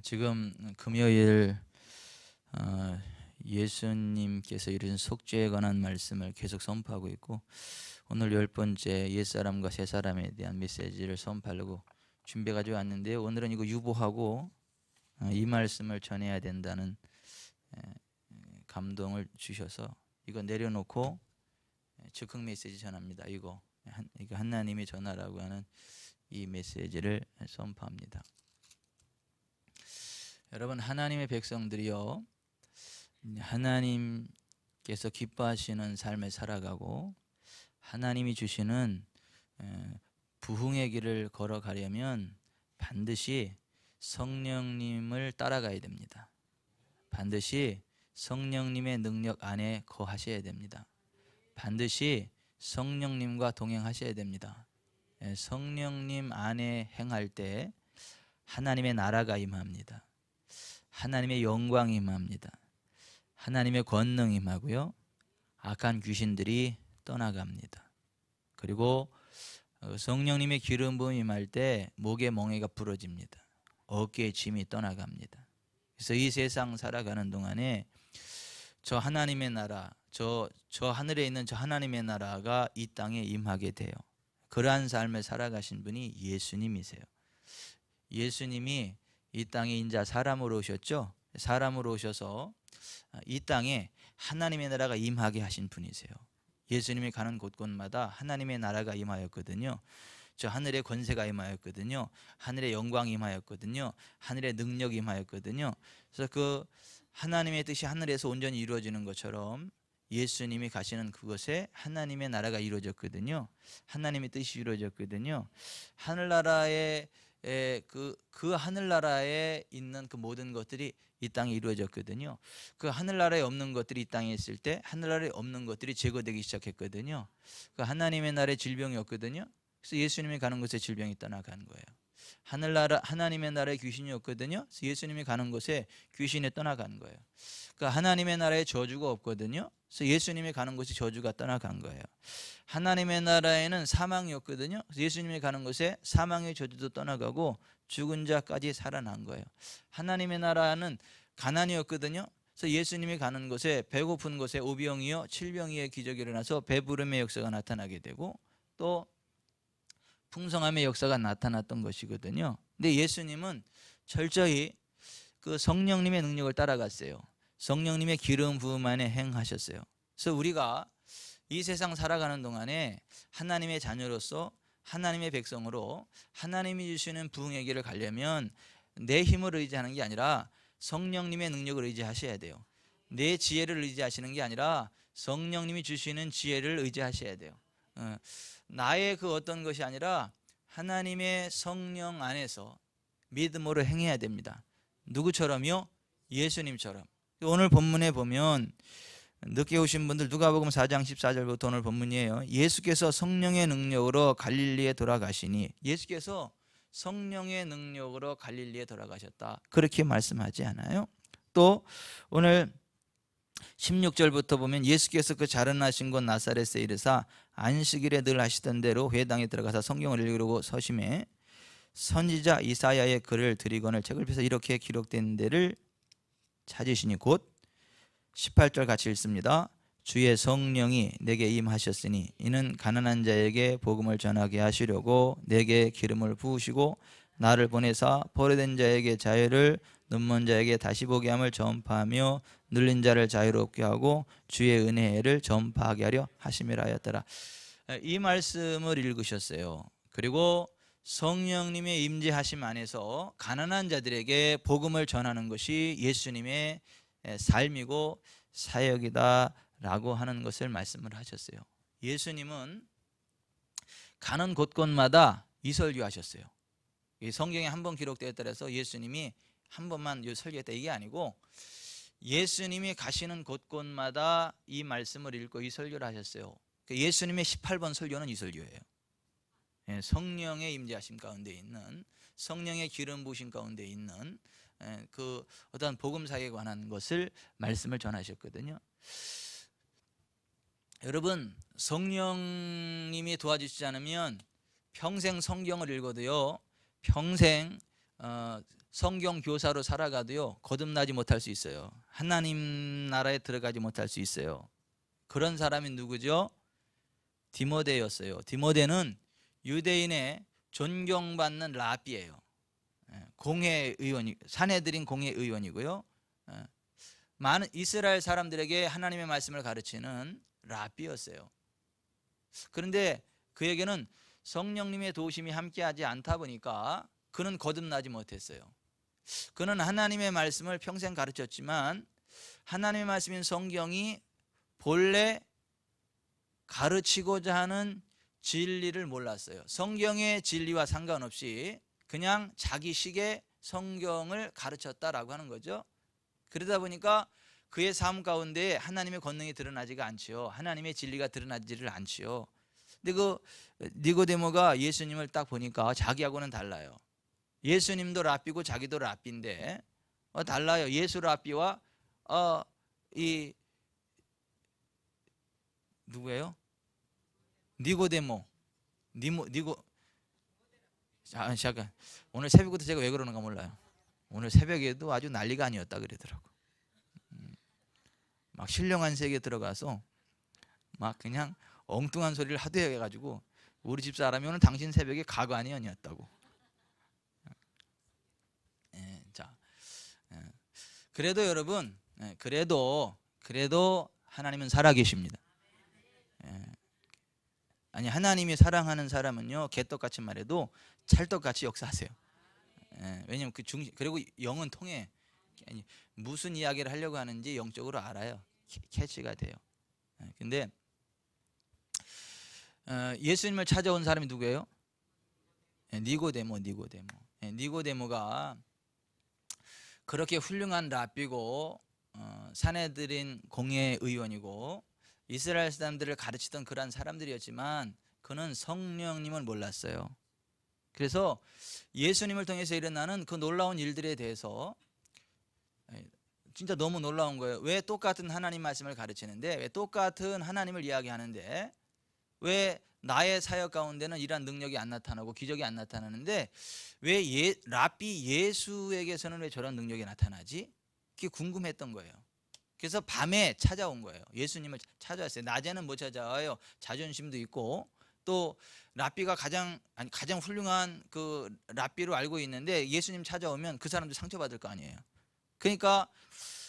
지금 금요일 예수님께서 이루신 속죄에 관한 말씀을 계속 선포하고 있고, 오늘 10번째 옛사람과 새사람에 대한 메시지를 선포하려고 준비해가지고 왔는데요. 오늘은 이거 유보하고 이 말씀을 전해야 된다는 감동을 주셔서 이거 내려놓고 즉흥 메시지 전합니다. 이거 하나님의 전하라고 하는 이 메시지를 선포합니다. 여러분, 하나님의 백성들이요, 하나님께서 기뻐하시는 삶을 살아가고 하나님이 주시는 부흥의 길을 걸어가려면 반드시 성령님을 따라가야 됩니다. 반드시 성령님의 능력 안에 거하셔야 됩니다. 반드시 성령님과 동행하셔야 됩니다. 성령님 안에 행할 때 하나님의 나라가 임합니다. 하나님의 영광이 임합니다. 하나님의 권능이 임하고요, 악한 귀신들이 떠나갑니다. 그리고 성령님의 기름 부음이 임할 때 목의 멍에가 부러집니다. 어깨의 짐이 떠나갑니다. 그래서 이 세상 살아가는 동안에 저 하나님의 나라, 저 하늘에 있는 저 하나님의 나라가 이 땅에 임하게 돼요. 그러한 삶을 살아가신 분이 예수님이세요. 예수님이 이 땅에 인자 사람으로 오셨죠. 사람으로 오셔서 이 땅에 하나님의 나라가 임하게 하신 분이세요. 예수님이 가는 곳곳마다 하나님의 나라가 임하였거든요. 저 하늘의 권세가 임하였거든요. 하늘의 영광이 임하였거든요. 하늘의 능력이 임하였거든요. 그래서 그 하나님의 뜻이 하늘에서 온전히 이루어지는 것처럼 예수님이 가시는 그곳에 하나님의 나라가 이루어졌거든요. 하나님의 뜻이 이루어졌거든요. 하늘나라의 그 하늘나라에 있는 그 모든 것들이 이 땅에 이루어졌거든요. 그 하늘나라에 없는 것들이 이 땅에 있을 때 하늘나라에 없는 것들이 제거되기 시작했거든요. 그 하나님의 나라에 질병이 없거든요. 그래서 예수님이 가는 곳에 질병이 떠나간 거예요. 하나님의 나라에 귀신이 없거든요. 그래서 예수님이 가는 곳에 귀신이 떠나간 거예요. 그 하나님의 나라에 저주가 없거든요. 그래서 예수님이 가는 곳에 저주가 떠나간 거예요. 하나님의 나라에는 사망이 없거든요. 그래서 예수님이 가는 곳에 사망의 저주도 떠나가고 죽은 자까지 살아난 거예요. 하나님의 나라는 가난이 없거든요. 그래서 예수님이 가는 곳에 배고픈 곳에 오병이어 칠병이의 기적이 일어나서 배부름의 역사가 나타나게 되고 또 풍성함의 역사가 나타났던 것이거든요. 근데 예수님은 철저히 그 성령님의 능력을 따라갔어요. 성령님의 기름 부음 안에 행하셨어요. 그래서 우리가 이 세상 살아가는 동안에 하나님의 자녀로서 하나님의 백성으로 하나님이 주시는 부흥의 길을 가려면 내 힘을 의지하는 게 아니라 성령님의 능력을 의지하셔야 돼요. 내 지혜를 의지하시는 게 아니라 성령님이 주시는 지혜를 의지하셔야 돼요. 나의 그 어떤 것이 아니라 하나님의 성령 안에서 믿음으로 행해야 됩니다. 누구처럼요? 예수님처럼. 오늘 본문에 보면 늦게 오신 분들 누가복음 4장 14절부터 오늘 본문이에요. 예수께서 성령의 능력으로 갈릴리에 돌아가시니, 예수께서 성령의 능력으로 갈릴리에 돌아가셨다, 그렇게 말씀하지 않아요? 또 오늘 16절부터 보면 예수께서 그 자라나신 곳 나사렛에 이르사 안식일에 늘 하시던 대로 회당에 들어가서 성경을 읽으려고 서심해 선지자 이사야의 글을 드리거늘 책을 펴서 이렇게 기록된 데를 찾으시니 곧 18절 같이 읽습니다. 주의 성령이 내게 임하셨으니 이는 가난한 자에게 복음을 전하게 하시려고 내게 기름을 부으시고 나를 보내사 포로된 자에게 자유를, 눈먼 자에게 다시 보게 함을 전파하며 눌린 자를 자유롭게 하고 주의 은혜를 전파하게 하려 하심이라 하였더라. 이 말씀을 읽으셨어요. 그리고 성령님의 임재하심 안에서 가난한 자들에게 복음을 전하는 것이 예수님의 삶이고 사역이다라고 하는 것을 말씀을 하셨어요. 예수님은 가는 곳곳마다 이설교하셨어요. 성경에 한 번 기록되었다 해서 예수님이 한 번만 설교했다 이게 아니고 예수님이 가시는 곳곳마다 이 말씀을 읽고 이 설교를 하셨어요. 예수님의 18번 설교는 이 설교예요. 성령의 임재하심 가운데 있는, 성령의 기름 부으심 가운데 있는 그 어떤 복음사에 관한 것을 말씀을 전하셨거든요. 여러분, 성령님이 도와주시지 않으면 평생 성경을 읽어도요, 평생 성경 교사로 살아가도요 거듭나지 못할 수 있어요. 하나님 나라에 들어가지 못할 수 있어요. 그런 사람이 누구죠? 디모데였어요. 디모데는 유대인의 존경받는 랍비예요. 공회의원이, 사내들인 공회의원이고요. 많은 이스라엘 사람들에게 하나님의 말씀을 가르치는 랍비였어요. 그런데 그에게는 성령님의 도우심이 함께하지 않다 보니까 그는 거듭나지 못했어요. 그는 하나님의 말씀을 평생 가르쳤지만 하나님의 말씀인 성경이 본래 가르치고자 하는 진리를 몰랐어요. 성경의 진리와 상관없이 그냥 자기식의 성경을 가르쳤다라고 하는 거죠. 그러다 보니까 그의 삶 가운데 하나님의 권능이 드러나지가 않지요. 하나님의 진리가 드러나지를 않지요. 근데 그 니고데모가 예수님을 딱 보니까 자기하고는 달라요. 예수님도 랍비고 자기도 랍비인데 달라요. 예수 랍비와 이 누구예요? 니고데모. 잠깐. 오늘 새벽부터 제가 왜 그러는가 몰라요. 오늘 새벽에도 아주 난리가 아니었다 그러더라고. 막 신령한 세계에 들어가서 막 그냥 엉뚱한 소리를 하도 해가지고 우리 집 사람이 오늘 당신 새벽에 가관이 아니었다고. 자, 그래도 여러분, 그래도 하나님은 살아계십니다. 아니 하나님이 사랑하는 사람은요 개떡같이 말해도 찰떡같이 역사하세요. 왜냐면 그 중심, 그리고 영은 통해. 아니, 무슨 이야기를 하려고 하는지 영적으로 알아요. 캐치가 돼요. 근데 예수님을 찾아온 사람이 누구예요? 니고데모. 니고데모가 그렇게 훌륭한 랍비고 사내들인 공회의원이고 이스라엘 사람들을 가르치던 그러한 사람들이었지만 그는 성령님을 몰랐어요. 그래서 예수님을 통해서 일어나는 그 놀라운 일들에 대해서 진짜 너무 놀라운 거예요. 왜 똑같은 하나님 말씀을 가르치는데, 왜 똑같은 하나님을 이야기하는데 왜 나의 사역 가운데는 이러한 능력이 안 나타나고 기적이 안 나타나는데 왜 랍비 예수에게서는 왜 저런 능력이 나타나지? 그게 궁금했던 거예요. 그래서 밤에 찾아온 거예요. 예수님을 찾아왔어요. 낮에는 못 찾아와요. 자존심도 있고 또 랍비가 가장 훌륭한 그 랍비로 알고 있는데 예수님 찾아오면 그 사람도 상처받을 거 아니에요. 그러니까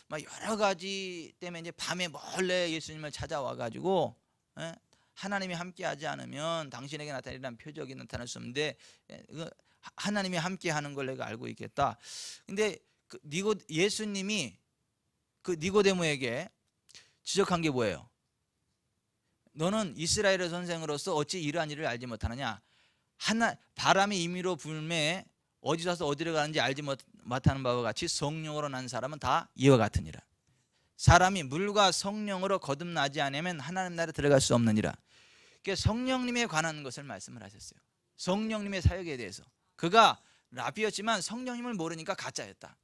막 여러 가지 때문에 이제 밤에 몰래 예수님을 찾아와 가지고 하나님이 함께하지 않으면 당신에게 나타나는 표적이 나타날 수 없는데 하나님이 함께하는 걸 내가 알고 있겠다. 근데 예수님이 그 니고데모에게 지적한 게 뭐예요? 너는 이스라엘의 선생으로서 어찌 이러한 일을 알지 못하느냐? 바람이 임의로 불매 어디서 와서 어디로 가는지 알지 못하는 바와 같이 성령으로 난 사람은 다 이와 같으니라. 사람이 물과 성령으로 거듭나지 않으면 하나님 나라에 들어갈 수 없느니라. 그러니까 성령님에 관한 것을 말씀을 하셨어요. 성령님의 사역에 대해서. 그가 랍비였지만 성령님을 모르니까 가짜였다.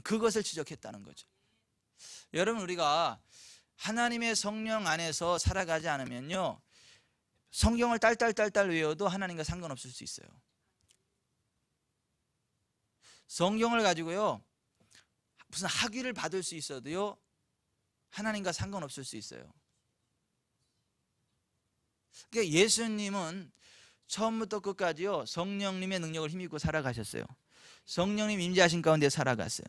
그것을 지적했다는 거죠. 여러분, 우리가 하나님의 성령 안에서 살아가지 않으면요 성경을 딸딸 외워도 하나님과 상관없을 수 있어요. 성경을 가지고요 무슨 학위를 받을 수 있어도요 하나님과 상관없을 수 있어요. 그러니까 예수님은 처음부터 끝까지요 성령님의 능력을 힘입고 살아가셨어요. 성령님 임재하신 가운데 살아갔어요.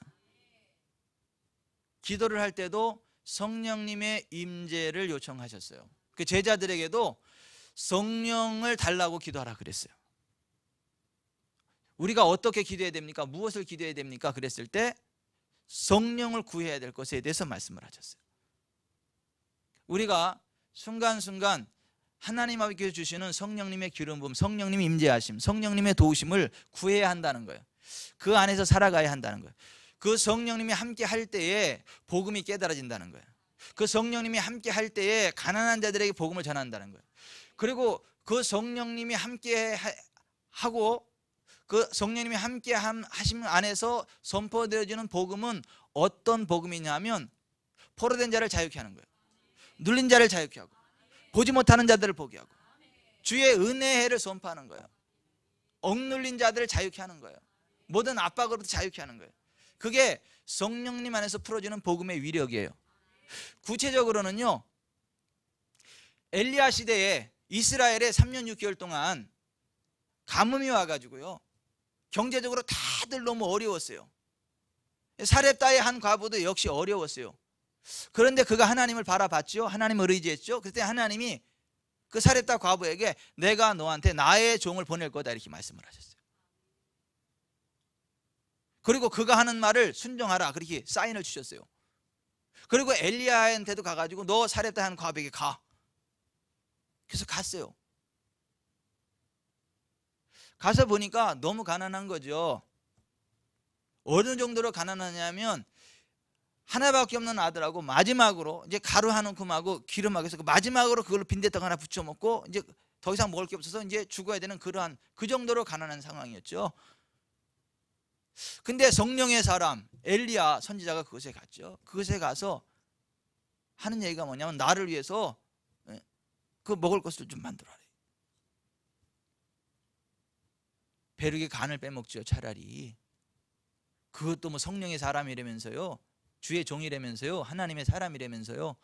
기도를 할 때도 성령님의 임재를 요청하셨어요. 그 제자들에게도 성령을 달라고 기도하라 그랬어요. 우리가 어떻게 기도해야 됩니까? 무엇을 기도해야 됩니까? 그랬을 때 성령을 구해야 될 것에 대해서 말씀을 하셨어요. 우리가 순간순간 하나님 아버지께서 주시는 성령님의 기름 부음, 성령님의 임재하심, 성령님의 도우심을 구해야 한다는 거예요. 그 안에서 살아가야 한다는 거예요. 그 성령님이 함께 할 때에 복음이 깨달아진다는 거예요. 그 성령님이 함께 할 때에 가난한 자들에게 복음을 전한다는 거예요. 그리고 그 성령님이 함께 하고 그 성령님이 함께 하심 안에서 선포되어지는 복음은 어떤 복음이냐면 포로된 자를 자유케 하는 거예요. 눌린 자를 자유케 하고 보지 못하는 자들을 보게 하고 주의 은혜를 선포하는 거예요. 억눌린 자들을 자유케 하는 거예요. 모든 압박으로부터 자유케 하는 거예요. 그게 성령님 안에서 풀어주는 복음의 위력이에요. 구체적으로는요, 엘리야 시대에 이스라엘에 3년 6개월 동안 가뭄이 와가지고요, 경제적으로 다들 너무 어려웠어요. 사렙다의 한 과부도 역시 어려웠어요. 그런데 그가 하나님을 바라봤죠. 하나님을 의지했죠. 그때 하나님이 그 사렙다 과부에게 내가 너한테 나의 종을 보낼 거다 이렇게 말씀을 하셨어요. 그리고 그가 하는 말을 순종하라 그렇게 사인을 주셨어요. 그리고 엘리야한테도 가가지고 너 사렙다 한 과부에게 가. 그래서 갔어요. 가서 보니까 너무 가난한 거죠. 어느 정도로 가난하냐면 하나밖에 없는 아들하고 마지막으로 이제 가루 한 움큼하고 기름하고 해서 마지막으로 그걸로 빈대떡 하나 부쳐 먹고 이제 더 이상 먹을 게 없어서 이제 죽어야 되는 그러한 그 정도로 가난한 상황이었죠. 근데 성령의 사람 엘리야 선지자가 그곳에 갔죠. 그곳에 가서 하는 얘기가 뭐냐면 나를 위해서 그 먹을 것을 좀 만들어라. 벼룩의 간을 빼먹죠. 차라리 그것도 뭐 성령의 사람이라면서요, 주의 종이라면서요, 하나님의 사람이라면서요,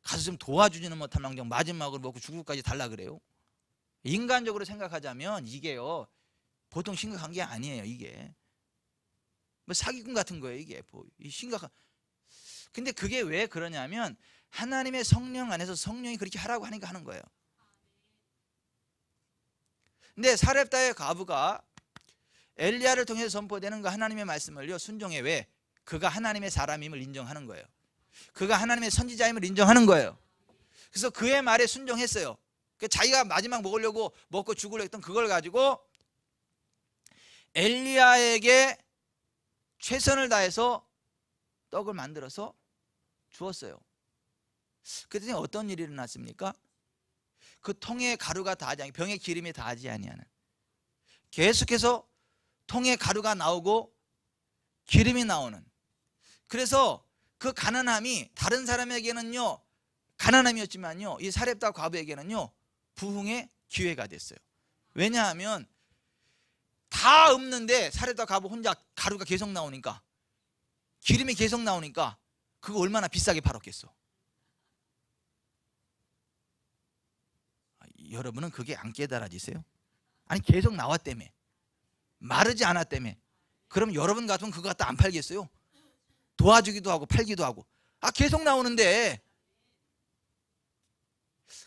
가서 좀 도와주지는 못한 망정 마지막으로 먹고 죽을까지 달라 그래요. 인간적으로 생각하자면 이게요 보통 심각한 게 아니에요. 이게 뭐 사기꾼 같은 거예요. 이게 심각한. 근데 그게 왜 그러냐면 하나님의 성령 안에서 성령이 그렇게 하라고 하니까 하는 거예요. 근데 사렙다의 과부가 엘리야를 통해서 선포되는 그 하나님의 말씀을요 순종해. 왜? 그가 하나님의 사람임을 인정하는 거예요. 그가 하나님의 선지자임을 인정하는 거예요. 그래서 그의 말에 순종했어요. 자기가 마지막 먹으려고 먹고 죽으려고 했던 그걸 가지고 엘리야에게 최선을 다해서 떡을 만들어서 주었어요. 그랬더니 어떤 일이 일어났습니까? 그 통에 가루가 닿지 아니 병에 기름이 닿지 아니하는, 계속해서 통에 가루가 나오고 기름이 나오는. 그래서 그 가난함이 다른 사람에게는요 가난함이었지만요 이 사렙다 과부에게는요 부흥의 기회가 됐어요. 왜냐하면 다 없는데 사렙다 과부 혼자 가루가 계속 나오니까, 기름이 계속 나오니까 그거 얼마나 비싸게 팔았겠어. 여러분은 그게 안 깨달아지세요? 아니 계속 나왔다며, 마르지 않았다며. 그럼 여러분 같으면 그거 갖다 안 팔겠어요? 도와주기도 하고 팔기도 하고. 계속 나오는데.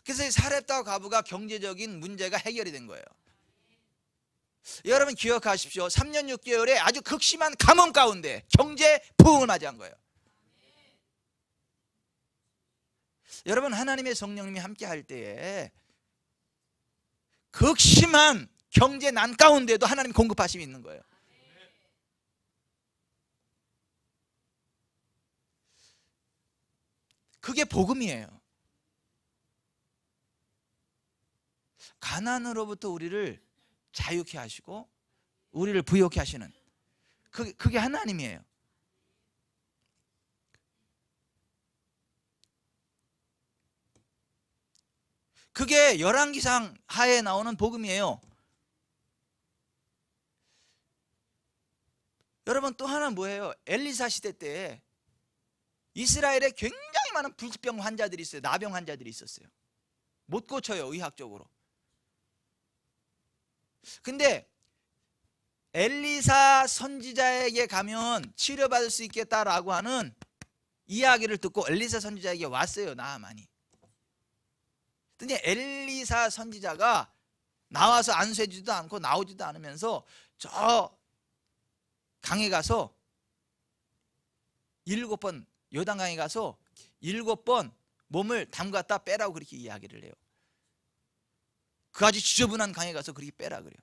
그래서 이 사렙다 과부가 경제적인 문제가 해결이 된 거예요. 여러분 기억하십시오. 3년 6개월에 아주 극심한 가뭄 가운데 경제 부흥을 맞이한 거예요. 여러분 하나님의 성령님이 함께 할 때에 극심한 경제 난 가운데도 하나님 공급하심이 있는 거예요. 그게 복음이에요. 가난으로부터 우리를 자유케 하시고 우리를 부유케 하시는 그게 하나님이에요. 그게 열왕기상 하에 나오는 복음이에요. 여러분 또 하나 뭐예요? 엘리사 시대 때 이스라엘에 굉장히 많은 불치병 환자들이 있어요. 나병 환자들이 있었어요. 못 고쳐요, 의학적으로. 근데 엘리사 선지자에게 가면 치료받을 수 있겠다라고 하는 이야기를 듣고 엘리사 선지자에게 왔어요, 나아만이. 근데 엘리사 선지자가 나와서 안수해주지도 않고 나오지도 않으면서 저 강에 가서 7번, 요단강에 가서 7번 몸을 담갔다 빼라고 그렇게 이야기를 해요. 그 아주 지저분한 강에 가서 그렇게 빼라 그래요.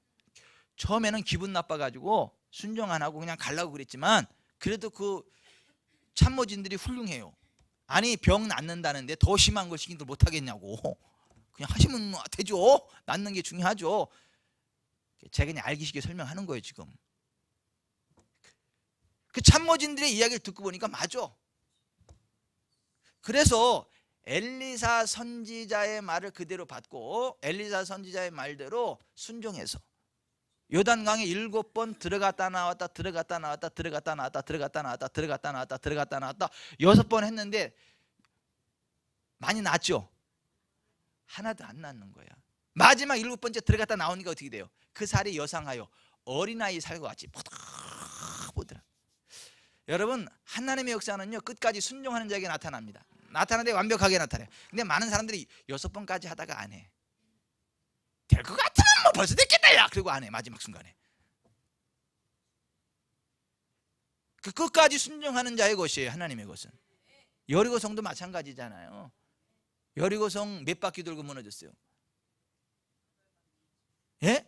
처음에는 기분 나빠가지고 순종 안 하고 그냥 가려고 그랬지만 그래도 그 참모진들이 훌륭해요. 아니 병 낫는다는데 더 심한 걸 시킨들 못하겠냐고. 그냥 하시면 되죠. 낫는 게 중요하죠. 제가 그냥 알기 쉽게 설명하는 거예요 지금. 그 참모진들의 이야기를 듣고 보니까 맞아. 그래서 엘리사 선지자의 말을 그대로 받고 엘리사 선지자의 말대로 순종해서 요단강에 7번 들어갔다 나왔다 들어갔다 나왔다 들어갔다 나왔다 들어갔다 나왔다 들어갔다 나왔다 들어갔다 나왔다 6번 했는데 많이 났죠? 하나도 안 났는 거야. 마지막 7번째 들어갔다 나오니까 어떻게 돼요? 그 살이 여상하여 어린아이 살과 같이 보더라. 여러분, 하나님의 역사는요 끝까지 순종하는 자에게 나타납니다. 나타나는데 완벽하게 나타나요. 근데 많은 사람들이 6번까지 하다가 안 해. 될 것 같으면 뭐 벌써 됐겠다 야 그리고 안 해. 마지막 순간에. 그 끝까지 순종하는 자의 것이에요. 하나님의 것은. 여리고성도 마찬가지잖아요. 여리고성 몇 바퀴 돌고 무너졌어요? 예?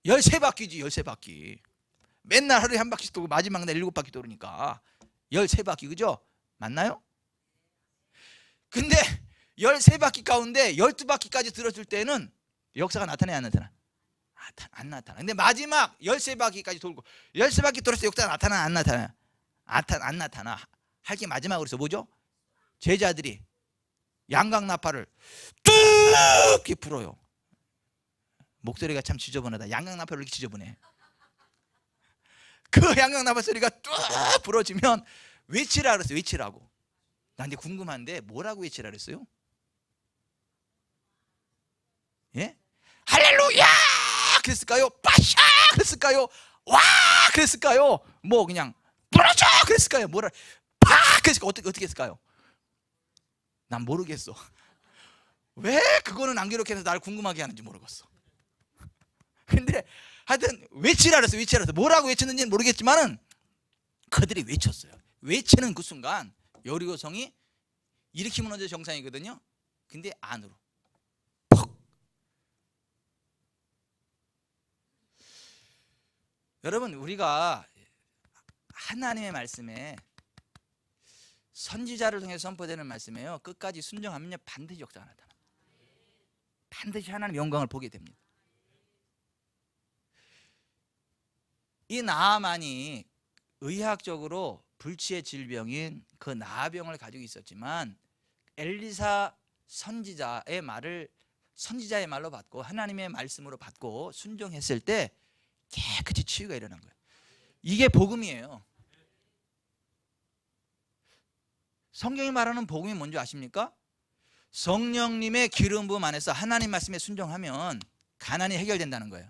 13바퀴지. 13바퀴. 맨날 하루에 한 바퀴씩 돌고 마지막 날 7바퀴 돌으니까 13바퀴. 그죠? 맞나요? 근데 13바퀴 가운데 12바퀴까지 들었을 때는 역사가 나타나야 안 나타나? 안 나타나. 근데 마지막 13바퀴까지 돌고 13바퀴 돌았을 때 역사가 나타나 안 나타나? 안 나타나. 할 게 마지막으로 해서 뭐죠? 제자들이 양강나팔을 뚝 불어요. 목소리가 참 지저분하다. 양강나팔을 이렇게 지저분해. 그 양강나팔 소리가 뚝 불어지면 외치라 그랬어요. 외치라고. 나 근데 궁금한데 뭐라고 외치라 그랬어요? 예? 할렐루야 그랬을까요? 빠샤 그랬을까요? 와 그랬을까요? 뭐 그냥 부러져 그랬을까요? 뭐라 파 그랬을까요? 어떻게 했을까요? 난 모르겠어. 왜 그거는 안 기록해서 나를 궁금하게 하는지 모르겠어. 근데 하여튼 외치라 그랬어요. 외치라 그랬어요. 뭐라고 외쳤는지는 모르겠지만은 그들이 외쳤어요. 외치는 그 순간 여리고성이 이렇게 무너져 정상이거든요. 근데 안으로 퍽. 여러분, 우리가 하나님의 말씀에 선지자를 통해 선포되는 말씀에요 끝까지 순종하면요 반드시 역사가 나타나. 반드시 하나님의 영광을 보게 됩니다. 이 나아만이 의학적으로 불치의 질병인 그 나아병을 가지고 있었지만 엘리사 선지자의 말로 받고 하나님의 말씀으로 받고 순종했을 때 깨끗이 치유가 일어난 거예요. 이게 복음이에요. 성경이 말하는 복음이 뭔지 아십니까? 성령님의 기름 부음 안에서 하나님 말씀에 순종하면 가난이 해결된다는 거예요.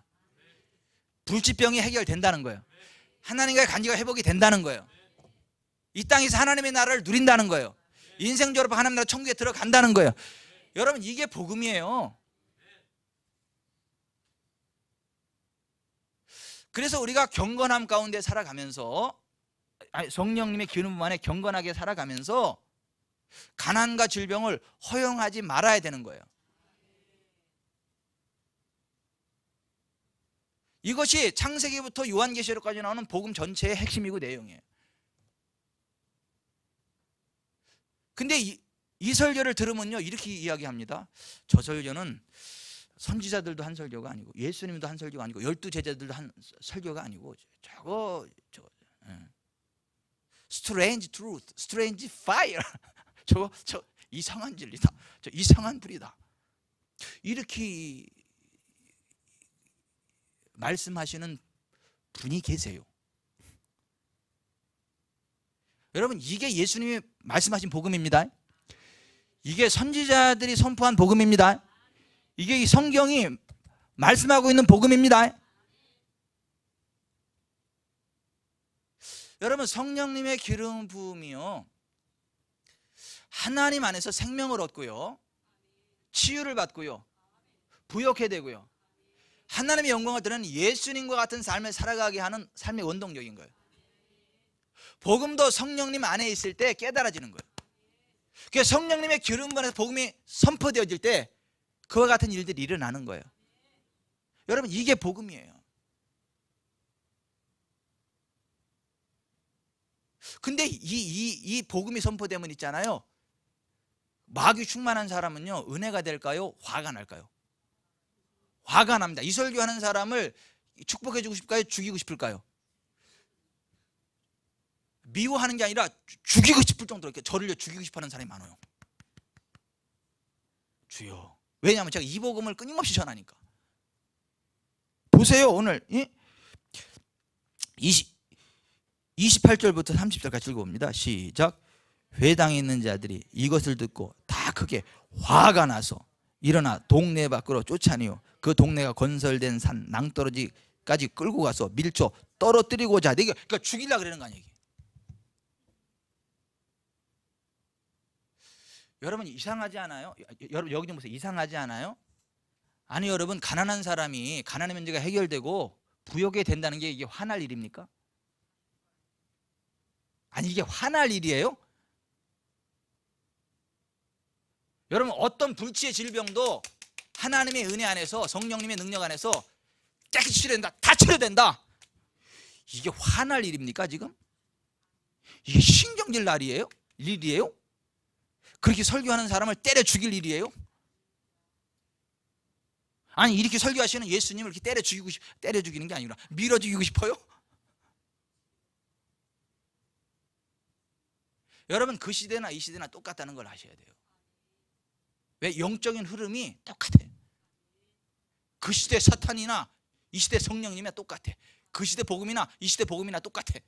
불치병이 해결된다는 거예요. 하나님과의 관계가 회복이 된다는 거예요. 이 땅에서 하나님의 나라를 누린다는 거예요. 인생 졸업하고 하나님 나라 천국에 들어간다는 거예요. 여러분, 이게 복음이에요. 그래서 우리가 경건함 가운데 살아가면서 성령님의 기름 부음 안에 경건하게 살아가면서 가난과 질병을 허용하지 말아야 되는 거예요. 이것이 창세기부터 요한계시록까지 나오는 복음 전체의 핵심이고 내용이에요. 근데 이 설교를 들으면요 이렇게 이야기합니다. 저 설교는 선지자들도 한 설교가 아니고 예수님도 한 설교가 아니고 12제자들도 한 설교가 아니고 저거 스트레인지 트루스, 스트레인지 파이어 저 이상한 진리다. 저 이상한 불이다. 이렇게 말씀하시는 분이 계세요. 여러분, 이게 예수님이 말씀하신 복음입니다. 이게 선지자들이 선포한 복음입니다. 이게 이 성경이 말씀하고 있는 복음입니다. 여러분, 성령님의 기름 부음이요 하나님 안에서 생명을 얻고요 치유를 받고요 부욕해 되고요 하나님의 영광을 드러내는 예수님과 같은 삶을 살아가게 하는 삶의 원동력인 거예요. 복음도 성령님 안에 있을 때 깨달아지는 거예요. 그래서 성령님의 기름 부음에서 복음이 선포되어질 때 그와 같은 일들이 일어나는 거예요. 여러분, 이게 복음이에요. 근데 이 복음이 선포되면 있잖아요 마귀 충만한 사람은요 은혜가 될까요? 화가 날까요? 화가 납니다. 이 설교하는 사람을 축복해 주고 싶을까요? 죽이고 싶을까요? 미워하는 게 아니라 죽이고 싶을 정도로 이렇게 저를 죽이고 싶어하는 사람이 많아요. 주여. 왜냐하면 제가 이 복음을 끊임없이 전하니까. 보세요. 오늘 28절부터 30절까지 읽어봅니다. 시작. 회당에 있는 자들이 이것을 듣고 다 크게 화가 나서 일어나 동네 밖으로 쫓아내어 그 동네가 건설된 산 낭떠러지까지 끌고 가서 밀쳐 떨어뜨리고자. 그러니까 죽이려고 그러는 거 아니에요. 여러분 이상하지 않아요? 여러분 여기 좀 보세요. 이상하지 않아요? 아니 여러분, 가난한 사람이 가난의 문제가 해결되고 부욕이 된다는 게 이게 화날 일입니까? 아니 이게 화날 일이에요? 여러분 어떤 불치의 질병도 하나님의 은혜 안에서, 성령님의 능력 안에서 깨끗이 치료된다, 다 치료된다. 이게 화날 일입니까 지금? 이게 신경질 날이에요? 일이에요? 그렇게 설교하는 사람을 때려 죽일 일이에요? 아니 이렇게 설교하시는 예수님을 이렇게 때려 죽이는 게 아니라 밀어 죽이고 싶어요? 여러분 그 시대나 이 시대나 똑같다는 걸 아셔야 돼요. 왜? 영적인 흐름이 똑같아요. 그 시대 사탄이나 이 시대 성령님이나 똑같아. 그 시대 복음이나 이 시대 복음이나 똑같아.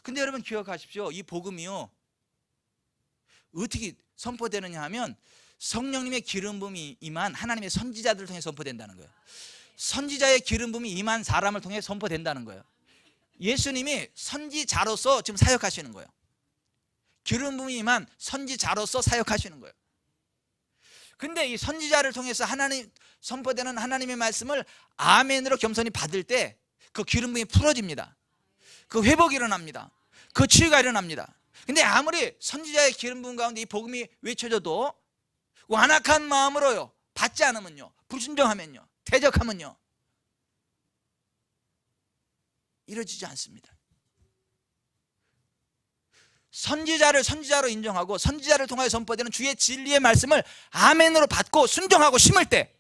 근데 여러분 기억하십시오. 이 복음이요 어떻게 선포되느냐 하면 성령님의 기름 부음이 임한 하나님의 선지자들을 통해 선포된다는 거예요. 선지자의 기름 부음이 임한 사람을 통해 선포된다는 거예요. 예수님이 선지자로서 지금 사역하시는 거예요. 기름 부음이 임한 선지자로서 사역하시는 거예요. 근데 이 선지자를 통해서 하나님 선포되는 하나님의 말씀을 아멘으로 겸손히 받을 때 그 기름 부음이 풀어집니다. 그 회복이 일어납니다. 그 치유가 일어납니다. 근데 아무리 선지자의 기름 부음 가운데 이 복음이 외쳐져도 완악한 마음으로요 받지 않으면요, 불순종하면요, 대적하면요 이루어지지 않습니다. 선지자를 선지자로 인정하고 선지자를 통하여 선포되는 주의 진리의 말씀을 아멘으로 받고 순종하고 심을 때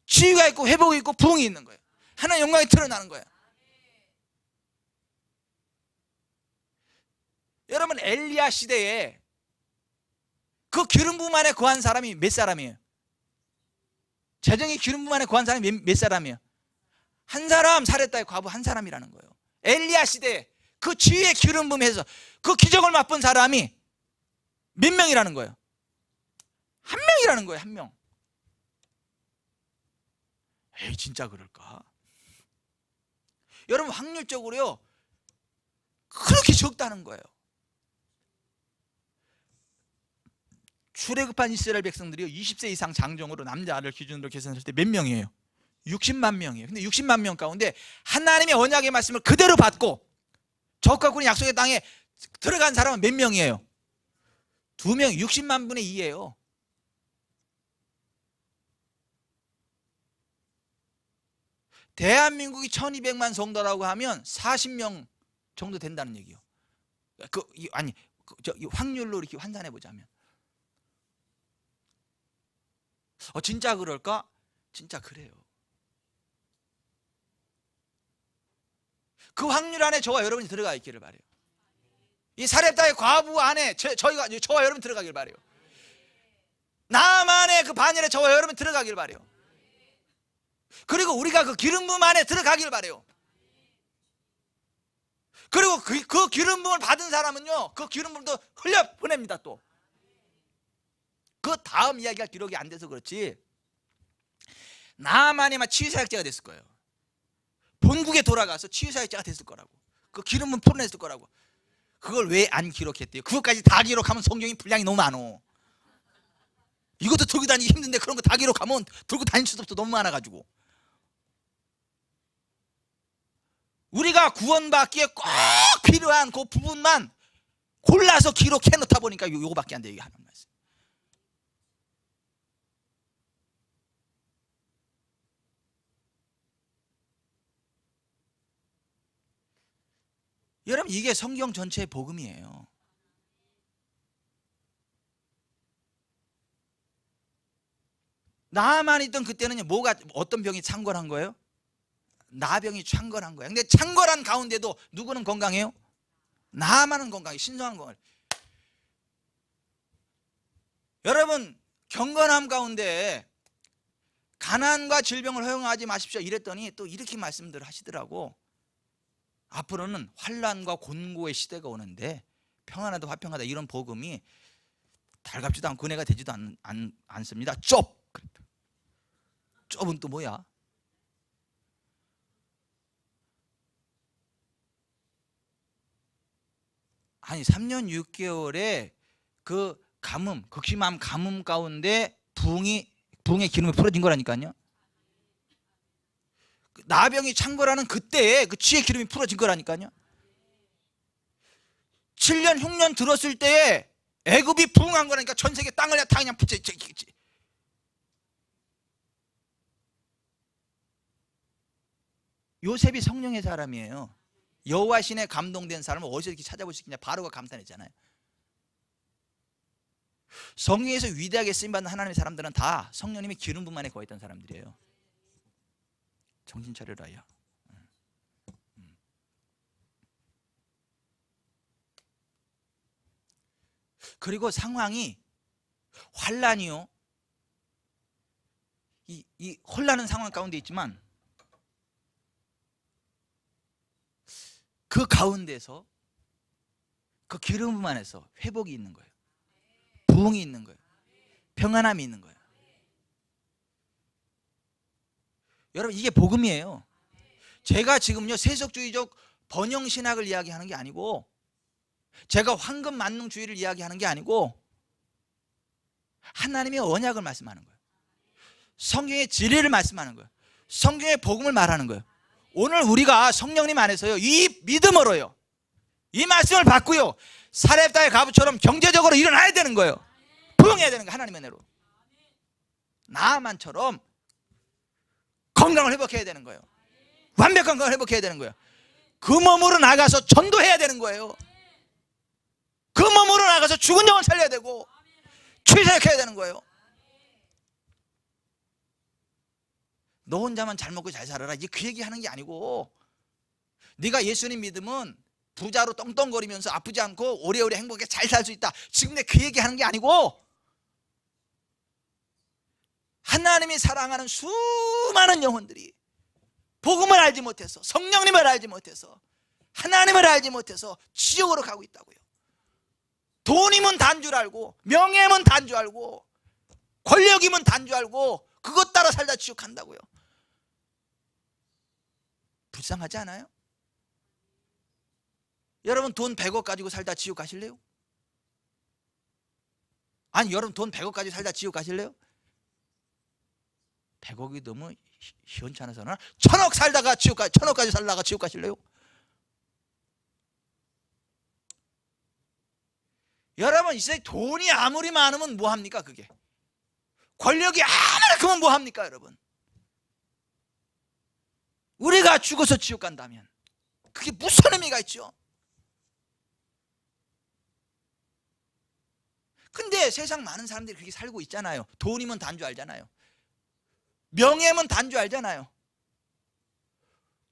치유가 있고 회복이 있고 부흥이 있는 거예요. 하나님의 영광이 드러나는 거예요. 여러분 엘리야 시대에 그 기름 부음 안에 거한 사람이 몇 사람이에요? 재정의 기름 부음 안에 거한 사람이 몇 사람이에요? 한 사람, 사렙다의 과부 한 사람이라는 거예요. 엘리야 시대에 그 지혜의 기름 부음에서 그 기적을 맛본 사람이 몇 명이라는 거예요? 한 명이라는 거예요. 한 명. 에이 진짜 그럴까? 여러분 확률적으로요 그렇게 적다는 거예요. 출애굽한 이스라엘 백성들이요 20세 이상 장정으로 남자를 기준으로 계산했을 때 몇 명이에요? 60만 명이에요. 근데 60만 명 가운데 하나님의 언약의 말씀을 그대로 받고 적과 군의 약속의 땅에 들어간 사람은 몇 명이에요? 2명. 60만 분의 2예요. 대한민국이 1200만 성도라고 하면 40명 정도 된다는 얘기요. 확률로 이렇게 환산해 보자면 진짜 그럴까? 진짜 그래요. 그 확률 안에 저와 여러분이 들어가 있기를 바래요. 이 사렙다의 과부 안에 저와 여러분 들어가길 바래요. 나만의 그 반열에 저와 여러분 들어가길 바래요. 그리고 우리가 그 기름 부음 안에 들어가길 바래요. 그리고 그 기름 부음을 받은 사람은요 그 기름 부음도 흘려 보냅니다. 또 그 다음 이야기가 기록이 안 돼서 그렇지 나만이만 치유사역자가 됐을 거예요. 본국에 돌아가서 치유사역자가 됐을 거라고. 그 기름 부음 풀어냈을 거라고. 그걸 왜 안 기록했대요? 그것까지 다 기록하면 성경이 분량이 너무 많어. 이것도 들고 다니기 힘든데 그런 거 다 기록하면 들고 다닐 수도 없어. 너무 많아가지고. 우리가 구원받기에 꼭 필요한 그 부분만 골라서 기록해 놓다 보니까 요거밖에 안 돼요. 이게 하는 말씀. 여러분 이게 성경 전체의 복음이에요. 나만 있던 그때는 어떤 병이 창궐한 거예요? 나병이 창궐한 거예요. 근데 창궐한 가운데도 누구는 건강해요? 나만은 건강해. 신성한 건강. 여러분 경건함 가운데 가난과 질병을 허용하지 마십시오 이랬더니 또 이렇게 말씀들 하시더라고. 앞으로는 환난과 곤고의 시대가 오는데 평안하다 화평하다 이런 복음이 달갑지도 않고 은혜가 되지도 않습니다. 좁은 또 뭐야? 아니 3년 6개월에 그 가뭄, 극심한 가뭄 가운데 부흥의 기름이 풀어진 거라니까요. 나병이 찬 거라는 그때에 그 지혜 기름이 풀어진 거라니까요. 7년 흉년 들었을 때에 애굽이 부흥한 거라니까. 전 세계 땅을 다 그냥 붙여. 요셉이 성령의 사람이에요. 여호와 신에 감동된 사람을 어디서 이렇게 찾아볼 수 있겠냐. 바로가 감탄했잖아요. 성령에서 위대하게 쓰임받는 하나님의 사람들은 다 성령님의 기름 부음 안에 거했던 사람들이에요. 정신 차려라 야. 그리고 상황이 환란이요. 이 혼란한 상황 가운데 있지만 그 가운데서 그 기름 부음 안에서 회복이 있는 거예요. 부흥이 있는 거예요. 평안함이 있는 거예요. 여러분 이게 복음이에요. 제가 지금요 세속주의적 번영신학을 이야기하는 게 아니고, 제가 황금만능주의를 이야기하는 게 아니고, 하나님의 언약을 말씀하는 거예요. 성경의 진리를 말씀하는 거예요. 성경의 복음을 말하는 거예요. 오늘 우리가 성령님 안에서요 이 믿음으로요 이 말씀을 받고요 사렙다의 가부처럼 경제적으로 일어나야 되는 거예요. 부흥해야 되는 거예요. 하나님의 은혜로 나아만처럼 건강을 회복해야 되는 거예요. 완벽한 건강을 회복해야 되는 거예요. 그 몸으로 나가서 전도해야 되는 거예요. 그 몸으로 나가서 죽은 영을 살려야 되고 취사역해야 되는 거예요. 너 혼자만 잘 먹고 잘 살아라 이게 그 얘기하는 게 아니고, 네가 예수님 믿으면 부자로 떵떵거리면서 아프지 않고 오래오래 행복하게 잘 살 수 있다 지금 내 그 얘기하는 게 아니고, 하나님이 사랑하는 수많은 영혼들이 복음을 알지 못해서, 성령님을 알지 못해서, 하나님을 알지 못해서 지옥으로 가고 있다고요. 돈이면 단 줄 알고, 명예면 단 줄 알고, 권력이면 단 줄 알고 그것 따라 살다 지옥 간다고요. 불쌍하지 않아요? 여러분 돈 100억 가지고 살다 지옥 가실래요? 아니 여러분 돈 100억 가지고 살다 지옥 가실래요? 100억이 너무 시원찮아서는 1000억 살다가 지옥 1000억까지 살다가 지옥 가실래요? 여러분 이 세상에 돈이 아무리 많으면 뭐합니까? 그게 권력이 아무리 크면 뭐합니까? 여러분 우리가 죽어서 지옥 간다면 그게 무슨 의미가 있죠? 근데 세상 많은 사람들이 그렇게 살고 있잖아요. 돈이면 단 줄 알잖아요. 명예면 단 줄 알잖아요.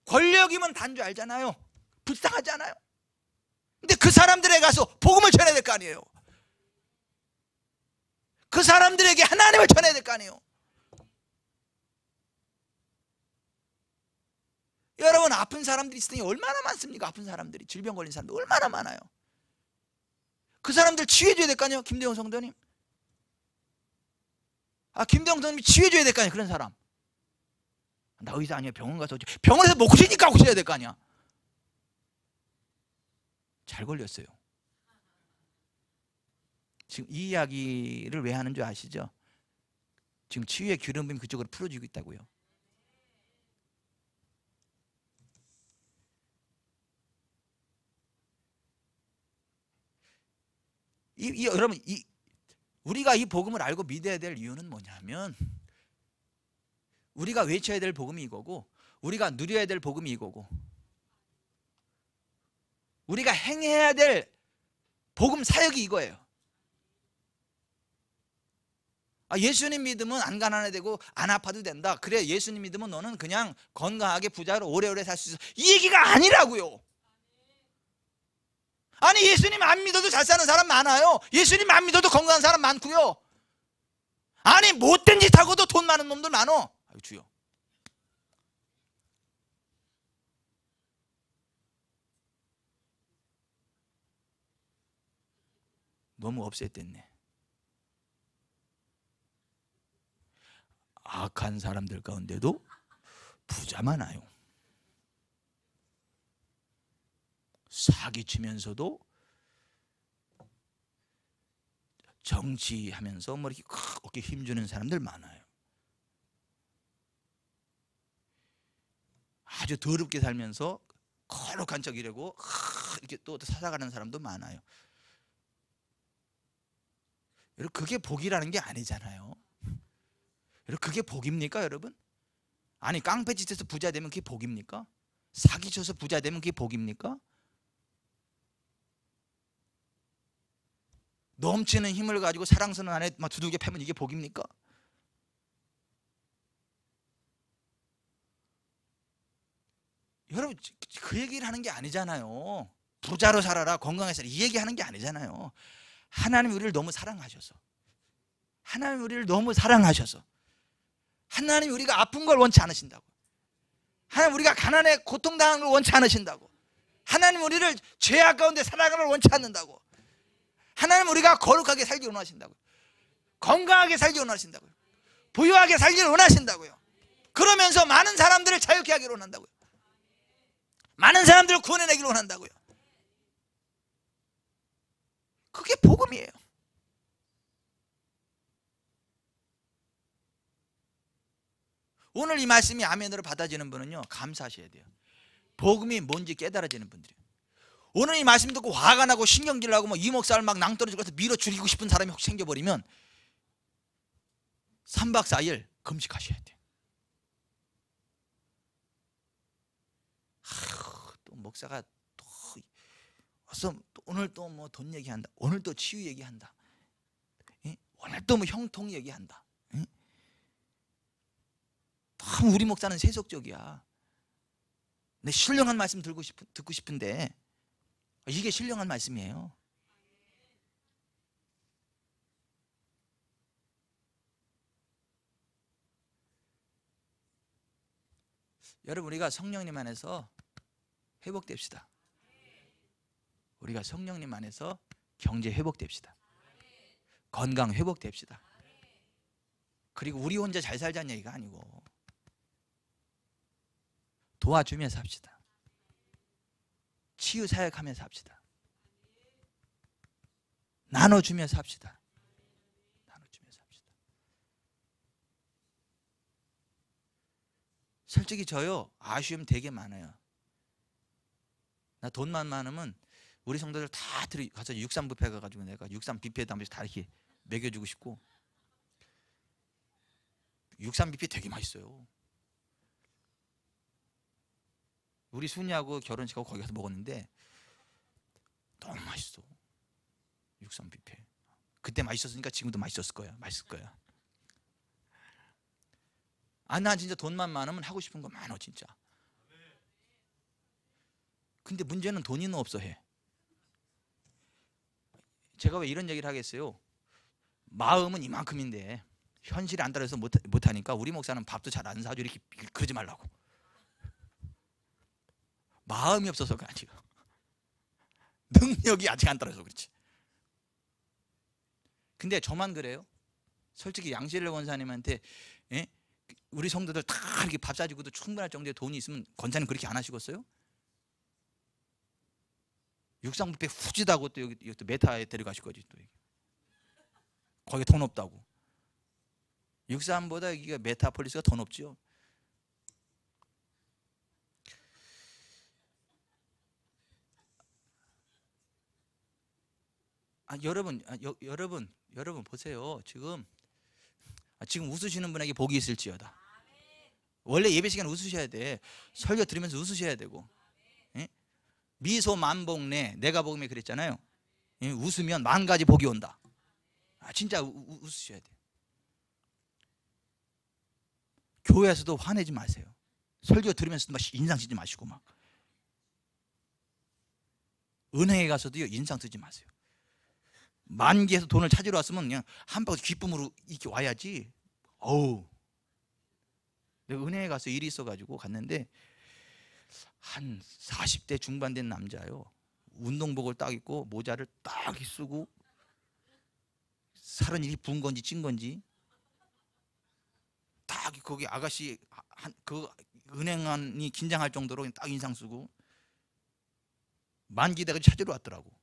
권력이면 단 줄 알잖아요. 불쌍하지 않아요? 근데 그 사람들에 가서 복음을 전해야 될 거 아니에요. 그 사람들에게 하나님을 전해야 될 거 아니에요. 여러분 아픈 사람들이 있으니 얼마나 많습니까? 아픈 사람들이, 질병 걸린 사람들 얼마나 많아요. 그 사람들 치유해줘야 될 거 아니에요. 김대영 성도님, 김대영 성도님이 치유해줘야 될 거 아니에요. 그런 사람 나 의사 아니에요. 병원 가서, 병원에서 못 고치니까 고쳐야 될 거 아니야. 잘 걸렸어요. 지금 이 이야기를 왜 하는 줄 아시죠? 지금 치유의 기름빔이 그쪽으로 풀어지고 있다고요. 여러분 우리가 이 복음을 알고 믿어야 될 이유는 뭐냐면, 우리가 외쳐야 될 복음이 이거고, 우리가 누려야 될 복음이 이거고, 우리가 행해야 될 복음 사역이 이거예요. 예수님 믿으면 안 가난해도 되고 안 아파도 된다. 그래 예수님 믿으면 너는 그냥 건강하게 부자로 오래오래 살 수 있어. 이 얘기가 아니라고요. 아니 예수님 안 믿어도 잘 사는 사람 많아요. 예수님 안 믿어도 건강한 사람 많고요. 아니 못된 짓 하고도 돈 많은 놈도 많어. 아유, 주여. 너무 업셋됐네. 악한 사람들 가운데도 부자 많아요. 사기치면서도 정치하면서 뭐 이렇게 어깨 힘주는 사람들 많아요. 아주 더럽게 살면서 거룩한 척이라고 이렇게 또 살아가는 사람도 많아요. 여러분, 그게 복이라는 게 아니잖아요. 여러분, 그게 복입니까, 여러분? 아니, 깡패짓해서 부자 되면 그게 복입니까? 사기쳐서 부자 되면 그게 복입니까? 넘치는 힘을 가지고 사랑스러운 아내 막 두들겨 패면 이게 복입니까? 여러분, 그 얘기를 하는 게 아니잖아요. 부자로 살아라, 건강해서 살아라, 이 얘기하는 게 아니잖아요. 하나님 우리를 너무 사랑하셔서, 하나님 우리를 너무 사랑하셔서, 하나님 우리가 아픈 걸 원치 않으신다고, 하나님 우리가 가난에 고통당하는 걸 원치 않으신다고, 하나님 우리를 죄악 가운데 살아가는 걸 원치 않는다고, 하나님 우리가 거룩하게 살기 원하신다고요. 건강하게 살기 원하신다고요. 부유하게 살기를 원하신다고요. 그러면서 많은 사람들을 자유케 하기를 원한다고요. 많은 사람들을 구원해내기를 원한다고요. 그게 복음이에요. 오늘 이 말씀이 아멘으로 받아지는 분은요, 감사하셔야 돼요. 복음이 뭔지 깨달아지는 분들이에요. 오늘 이 말씀 듣고 화가 나고 신경질 나고 뭐 이 목사를 막 낭떠러지고 밀어 죽이고 싶은 사람이 혹시 생겨버리면 3박 4일 금식하셔야 돼요. 또 목사가 또 와서 오늘 또 뭐 돈 얘기한다, 오늘 또 치유 얘기한다, 오늘 또 뭐 형통 얘기한다. 너무 우리 목사는 세속적이야. 내 신령한 말씀 듣고 싶은데 이게 신령한 말씀이에요. 여러분, 우리가 성령님 안에서 회복됩시다. 우리가 성령님 안에서 경제 회복됩시다. 건강 회복됩시다. 그리고 우리 혼자 잘 살자는 얘기가 아니고 도와주며 삽시다. 치유 사역하며 삽시다. 나눠주며 삽시다. 나눠주며 삽시다. 솔직히 저요, 아쉬움 되게 많아요. 나 돈만 많으면 우리 성도들 다 가서 육삼 뷔페 가가지고 내가 육삼 뷔페에다 한 번씩 다 이렇게 먹여주고 싶고, 육삼 뷔페 되게 맛있어요. 우리 순이하고 결혼식하고 거기 가서 먹었는데 너무 맛있어. 육삼 뷔페. 그때 맛있었으니까 지금도 맛있었을 거야. 맛있을 거야. 아, 난 진짜 돈만 많으면 하고 싶은 거 많어 진짜. 근데 문제는 돈이 없어 해. 제가 왜 이런 얘기를 하겠어요? 마음은 이만큼인데 현실이 안 따라서 못하니까 우리 목사는 밥도 잘 안 사줘 이렇게 그러지 말라고. 마음이 없어서가 아니고 능력이 아직 안 따라서 그렇지. 근데 저만 그래요? 솔직히 양실래 권사님한테 우리 성도들 다 이렇게 밥 사주고도 충분할 정도의 돈이 있으면 권사님 그렇게 안 하시겠어요? 육상 뷔페 후지다고 또 여기 또 메타에 데려가실 거지 또. 거기 돈 없다고. 육삼보다 여기가 메타폴리스가 더 높죠. 여러분 보세요. 지금 웃으시는 분에게 복이 있을지어다. 원래 예배 시간 웃으셔야 돼. 설교 들으면서 웃으셔야 되고. 미소 만복내 내가 복음에 그랬잖아요. 웃으면 만 가지 복이 온다. 진짜 웃으셔야 돼. 교회에서도 화내지 마세요. 설교 들으면서도 막 인상 쓰지 마시고 막. 은행에 가서도요 인상 쓰지 마세요. 만기에서 돈을 찾으러 왔으면 그냥 한 바퀴 기쁨으로 이렇게 와야지. 어우, 내가 은혜에 가서 일이 있어가지고 갔는데 한 40대 중반 된 남자요. 운동복을 딱 입고 모자를 딱 쓰고 살은 이렇게 부은 건지 찐 건지 딱 거기 아가씨 그 은행안이 긴장할 정도로 딱 인상 쓰고 만기대가 찾으러 왔더라고.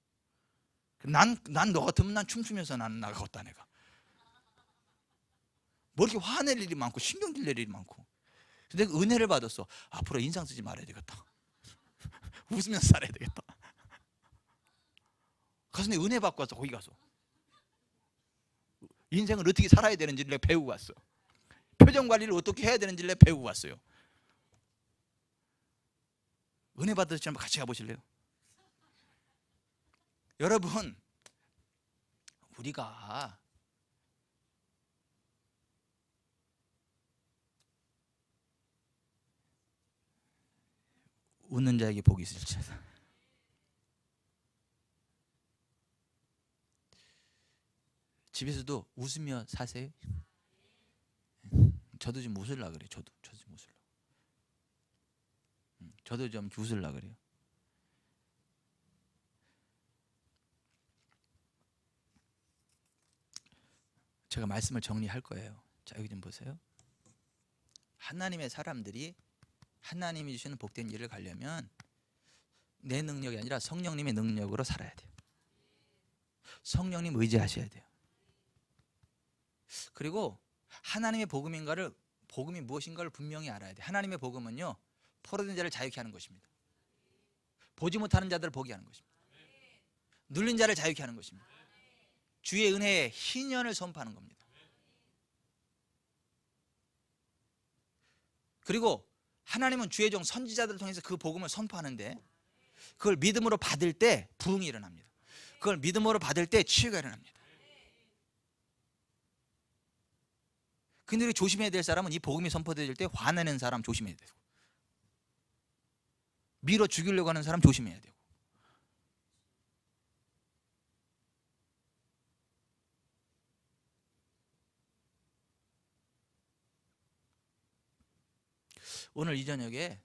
난 너 같으면 난 춤추면서 난 나가겠다. 내가 뭐 이렇게 화낼 일이 많고 신경질 낼 일이 많고. 근데 내가 은혜를 받았어. 앞으로 인상 쓰지 말아야 되겠다. 웃으면서 살아야 되겠다. 가서 내 은혜 받고 왔어. 거기 가서 인생을 어떻게 살아야 되는지를 내가 배우고 왔어. 표정 관리를 어떻게 해야 되는지를 내가 배우고 왔어요. 은혜 받으시지 한번 같이 가보실래요? 여러분, 우리가 웃는 자에게 복이 있을지어다. 집에서도 웃으며 사세요. 저도 좀 웃으려고 그래요. 저도 좀 웃으려고. 저도 좀 웃으려고 그래요. 제가 말씀을 정리할 거예요. 자, 여기 좀 보세요. 하나님의 사람들이 하나님이 주시는 복된 일을 가려면 내 능력이 아니라 성령님의 능력으로 살아야 돼요. 성령님 의지하셔야 돼요. 그리고 하나님의 복음이 무엇인가를 분명히 알아야 돼요. 하나님의 복음은요, 포로된 자를 자유케 하는 것입니다. 보지 못하는 자들을 보게 하는 것입니다. 눌린 자를 자유케 하는 것입니다. 주의 은혜에 희년을 선포하는 겁니다. 그리고 하나님은 주의 종 선지자들을 통해서 그 복음을 선포하는데 그걸 믿음으로 받을 때 부흥이 일어납니다. 그걸 믿음으로 받을 때 치유가 일어납니다. 근데 우리 조심해야 될 사람은 이 복음이 선포될 때 화내는 사람 조심해야 되고, 밀어 죽이려고 하는 사람 조심해야 되고, 오늘 이 저녁에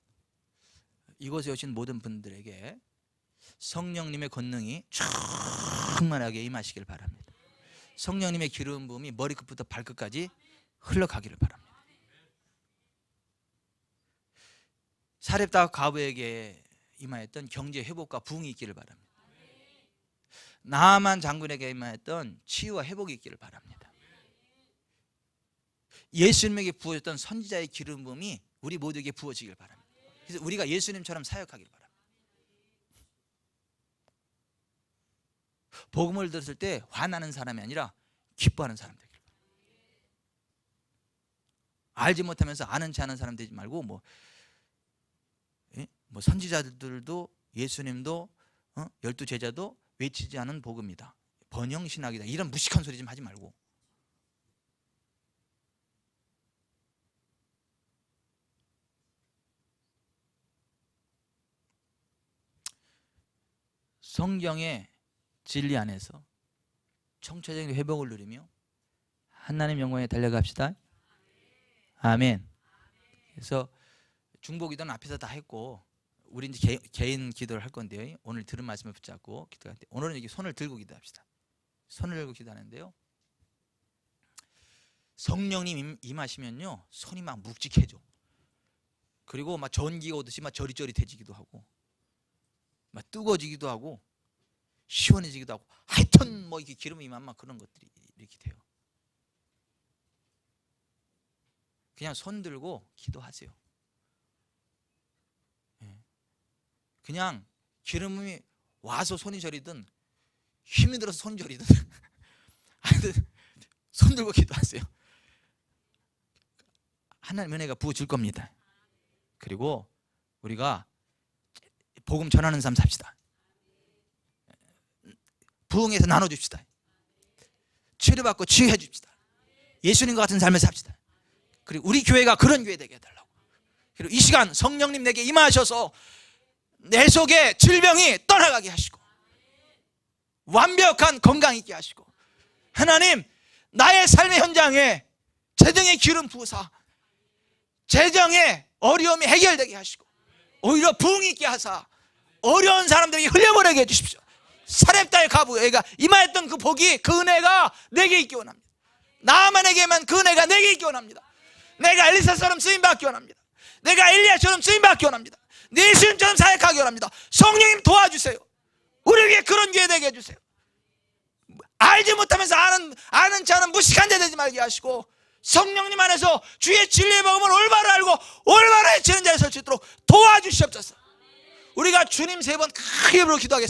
이곳에 오신 모든 분들에게 성령님의 권능이 충만하게 임하시길 바랍니다. 성령님의 기름 부음이 머리끝부터 발끝까지 흘러가기를 바랍니다. 사렙다 과부에게 임하였던 경제 회복과 부흥이 있기를 바랍니다. 나아만 장군에게 임하였던 치유와 회복이 있기를 바랍니다. 예수님에게 부어졌던 선지자의 기름 부음이 우리 모두에게 부어지길 바랍니다. 그래서 우리가 예수님처럼 사역하길 바랍니다. 복음을 들었을 때 화나는 사람이 아니라 기뻐하는 사람 되길 바랍니다. 알지 못하면서 아는 체 하는 사람 되지 말고 뭐 선지자들도 예수님도 12제자도 외치지 않은 복음이다, 번영신학이다, 이런 무식한 소리 좀 하지 말고 성경의 진리 안에서 청초적인 회복을 누리며 하나님 영광에 달려갑시다. 아멘. 그래서 중보기도는 앞에서 다 했고 우리 이제 개인 기도를 할 건데요. 오늘 들은 말씀을 붙잡고 기도할 때 오늘은 이렇게 손을 들고 기도합시다. 손을 들고 기도하는데요. 성령님 임하시면요, 손이 막 묵직해져. 그리고 막 전기가 오듯이 막 저릿저릿해지기도 하고, 막 뜨거워지기도 하고, 시원해지기도 하고, 하여튼 뭐 이렇게 기름이 임하면 막 그런 것들이 이렇게 돼요. 그냥 손 들고 기도하세요. 그냥 기름이 와서 손이 저리든 힘이 들어서 손이 저리든 손 들고 기도하세요. 하나님 은혜가 부어질 겁니다. 그리고 우리가 복음 전하는 삶 삽시다. 부흥해서 나눠줍시다. 치료받고 치유해 줍시다. 예수님과 같은 삶을 삽시다. 그리고 우리 교회가 그런 교회 되게 해달라고. 그리고 이 시간 성령님 내게 임하셔서 내 속에 질병이 떠나가게 하시고 완벽한 건강 있게 하시고, 하나님 나의 삶의 현장에 재정의 기름 부으사 재정의 어려움이 해결되게 하시고 오히려 부흥 있게 하사 어려운 사람들에게 흘려보내게 해주십시오. 사렙다의 가부에가 임하였던 그 복이, 그 은혜가 내게 있기 원합니다. 나만에게만 그 은혜가 내게 있기 원합니다. 내가 엘리사처럼 쓰임받기 원합니다. 내가 엘리야처럼 쓰임받기 원합니다. 예수님처럼 사역하기 원합니다. 성령님 도와주세요. 우리에게 그런 기회 되게 해주세요. 알지 못하면서 아는 자는 무식한 자 되지 말게 하시고 성령님 안에서 주의 진리의 복음을 올바로 알고 올바로 해치는 자에 설 수 있도록 도와주시옵소서. 우리가 주님 3번 크게 부르고 기도하겠습니다.